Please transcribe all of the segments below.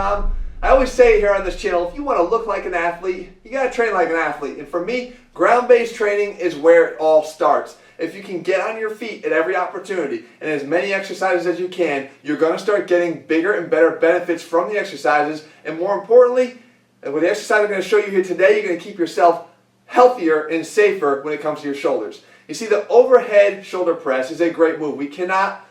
athlean-x.com. I always say here on this channel, if you want to look like an athlete, you got to train like an athlete. And for me, ground-based training is where it all starts. If you can get on your feet at every opportunity and as many exercises as you can, you're going to start getting bigger and better benefits from the exercises. And more importantly, with the exercise I'm going to show you here today, you're going to keep yourself healthier and safer when it comes to your shoulders. You see, the overhead shoulder press is a great move. We cannot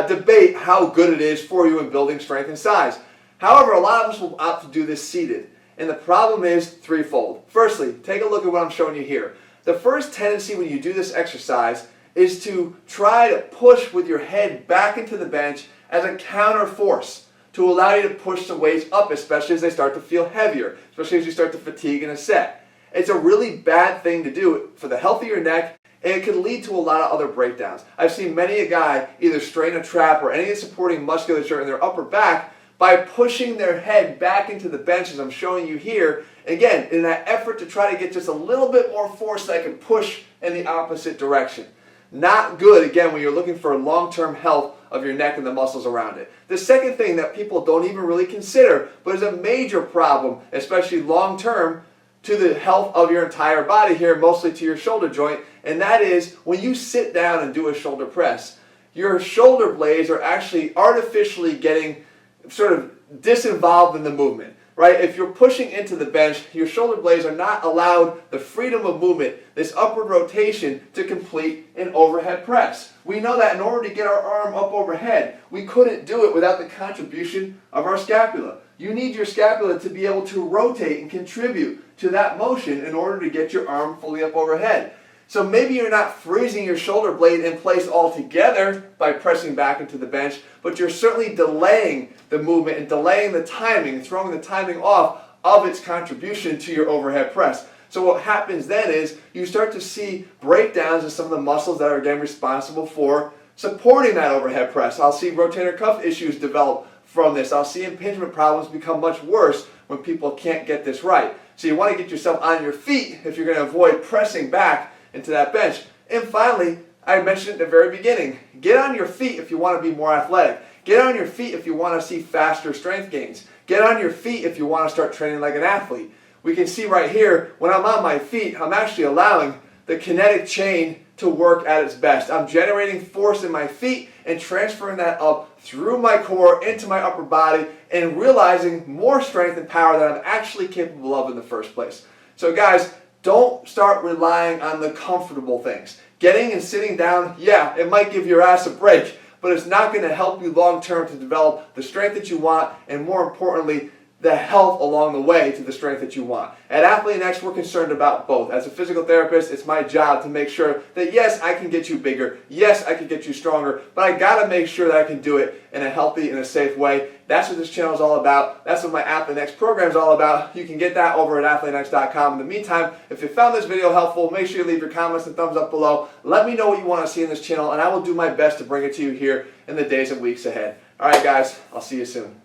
debate how good it is for you in building strength and size. However, a lot of us will opt to do this seated. And the problem is threefold. Firstly, take a look at what I'm showing you here. The first tendency when you do this exercise is to try to push with your head back into the bench as a counter force to allow you to push the weights up, especially as they start to feel heavier, especially as you start to fatigue in a set. It's a really bad thing to do for the health of your neck, and it can lead to a lot of other breakdowns. I've seen many a guy either strain a trap or any of the supporting musculature in their upper back by pushing their head back into the bench as I'm showing you here. Again, in that effort to try to get just a little bit more force so I can push in the opposite direction. Not good, again, when you're looking for long-term health of your neck and the muscles around it. The second thing that people don't even really consider, but is a major problem, especially long-term, to the health of your entire body here, mostly to your shoulder joint, and that is when you sit down and do a shoulder press, your shoulder blades are actually artificially getting sort of disinvolved in the movement, right? If you're pushing into the bench, your shoulder blades are not allowed the freedom of movement, this upward rotation, to complete an overhead press. We know that in order to get our arm up overhead, we couldn't do it without the contribution of our scapula. You need your scapula to be able to rotate and contribute to that motion in order to get your arm fully up overhead. So maybe you're not freezing your shoulder blade in place altogether by pressing back into the bench, but you're certainly delaying the movement and delaying the timing and throwing the timing off of its contribution to your overhead press. So what happens then is you start to see breakdowns in some of the muscles that are again responsible for supporting that overhead press. I'll see rotator cuff issues develop from this. I'll see impingement problems become much worse when people can't get this right. So you want to get yourself on your feet if you're going to avoid pressing back into that bench. And finally, I mentioned at the very beginning, get on your feet if you want to be more athletic. Get on your feet if you want to see faster strength gains. Get on your feet if you want to start training like an athlete. We can see right here, when I'm on my feet, I'm actually allowing the kinetic chain to work at its best. I'm generating force in my feet and transferring that up through my core into my upper body and realizing more strength and power that I'm actually capable of in the first place. So guys, don't start relying on the comfortable things. Getting and sitting down, yeah, it might give your ass a break, but it's not going to help you long term to develop the strength that you want, and more importantly, the health along the way to the strength that you want. At ATHLEAN-X, we're concerned about both. As a physical therapist, it's my job to make sure that yes, I can get you bigger, yes, I can get you stronger, but I gotta make sure that I can do it in a healthy and a safe way. That's what this channel is all about. That's what my ATHLEAN-X program is all about. You can get that over at ATHLEAN-X.com. In the meantime, if you found this video helpful, make sure you leave your comments and thumbs up below. Let me know what you want to see in this channel, and I will do my best to bring it to you here in the days and weeks ahead. All right, guys, I'll see you soon.